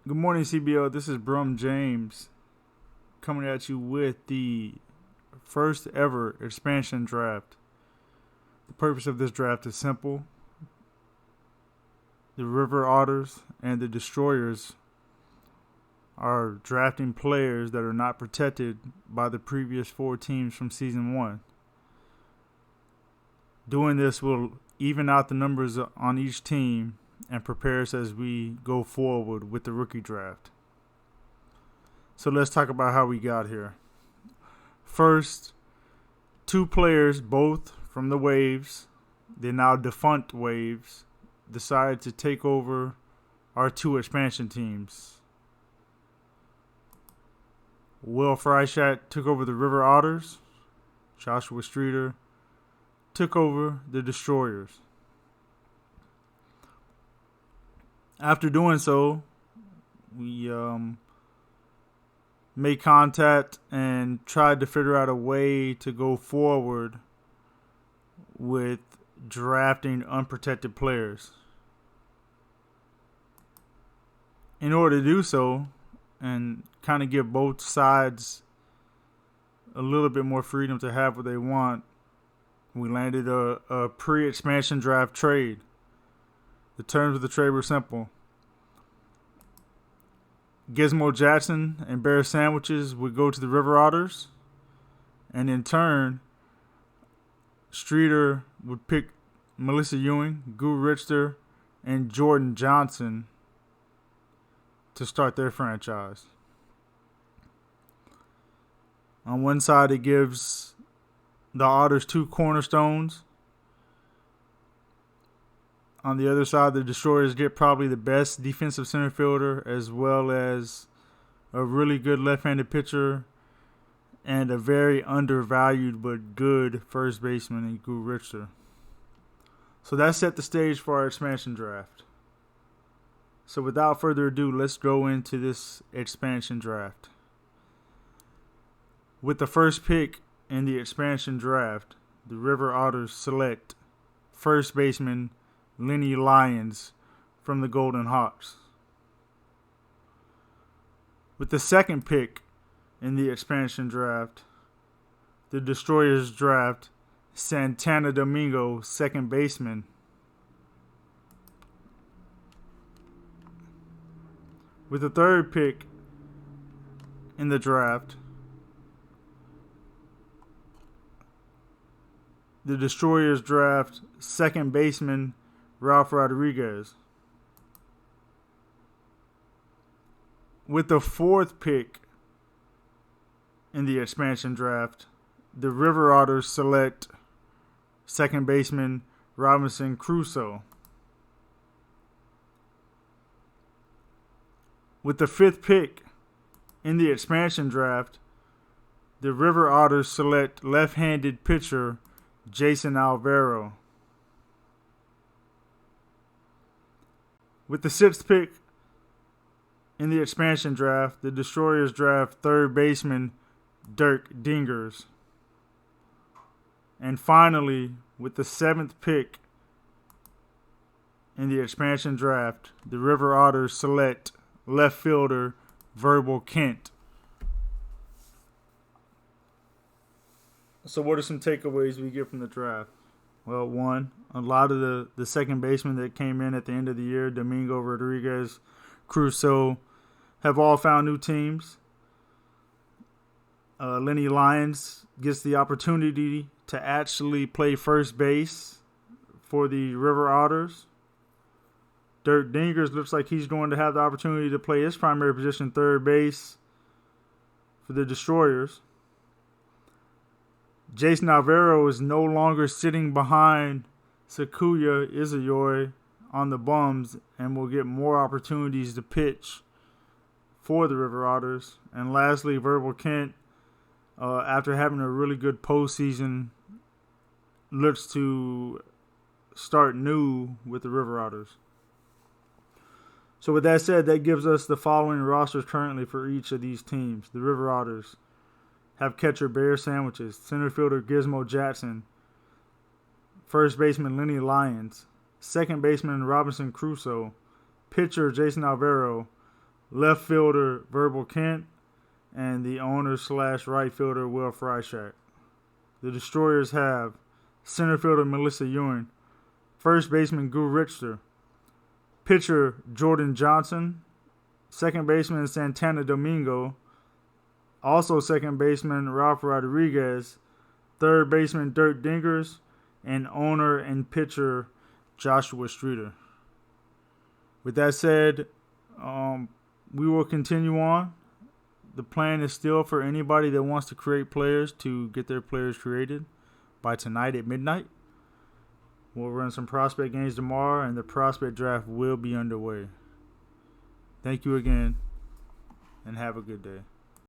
Good morning, CBL. This is Brum James coming at you with the first ever expansion draft. The purpose of this draft is simple. The River Otters and the Destroyers are drafting players that are not protected by the previous four teams from Season 1. Doing this will even out the numbers on each team and prepare us as we go forward with the rookie draft. So let's talk about how we got here. First, two players, both from the Waves, the now defunct Waves, decided to take over our two expansion teams. Will Freishat took over the River Otters. Joshua Streeter took over the Destroyers. After doing so, we made contact and tried to figure out a way to go forward with drafting unprotected players. In order to do so, and kind of give both sides a little bit more freedom to have what they want, we landed a pre-expansion draft trade. The terms of the trade were simple. Gizmo Jackson and Bear Sandwiches would go to the River Otters, and in turn, Streeter would pick Melissa Ewing, Goo Richter, and Jordan Johnson to start their franchise. On one side, it gives the Otters two cornerstones. On the other side, the Destroyers get probably the best defensive center fielder as well as a really good left-handed pitcher and a very undervalued but good first baseman in Goo Richter. So that set the stage for our expansion draft. So without further ado, let's go into this expansion draft. With the first pick in the expansion draft, the River Otters select first baseman Lenny Lyons from the Golden Hawks. With the second pick in the expansion draft, the Destroyers draft Santana Domingo, second baseman. With the third pick in the draft, the Destroyers draft second baseman Ralph Rodriguez. With the fourth pick in the expansion draft, the River Otters select second baseman Robinson Crusoe. With the fifth pick in the expansion draft, the River Otters select left-handed pitcher Jason Alvaro. With the sixth pick in the expansion draft, the Destroyers draft third baseman Dirk Dingers. And finally, with the seventh pick in the expansion draft, the River Otters select left fielder Verbal Kent. So what are some takeaways we get from the draft? Well, one, a lot of the second basemen that came in at the end of the year, Domingo, Rodriguez, Crusoe, have all found new teams. Lenny Lyons gets the opportunity to actually play first base for the River Otters. Dirk Dingers looks like he's going to have the opportunity to play his primary position, third base, for the Destroyers. Jason Alvaro is no longer sitting behind Sakuya Izayoi on the bums and will get more opportunities to pitch for the River Otters. And lastly, Verbal Kent, after having a really good postseason, looks to start new with the River Otters. So with that said, that gives us the following rosters currently for each of these teams. The River Otters have catcher Bear Sandwiches, center fielder Gizmo Jackson, first baseman Lenny Lyons, second baseman Robinson Crusoe, pitcher Jason Alvaro, left fielder Verbal Kent, and the owner/right fielder Will Freishak. The Destroyers have center fielder Melissa Ewing, first baseman Gu Richter, pitcher Jordan Johnson, second baseman Santana Domingo, also second baseman Ralph Rodriguez, third baseman Dirk Dingers, and owner and pitcher Joshua Streeter. With that said, we will continue on. The plan is still for anybody that wants to create players to get their players created by tonight at midnight. We'll run some prospect games tomorrow, and the prospect draft will be underway. Thank you again, and have a good day.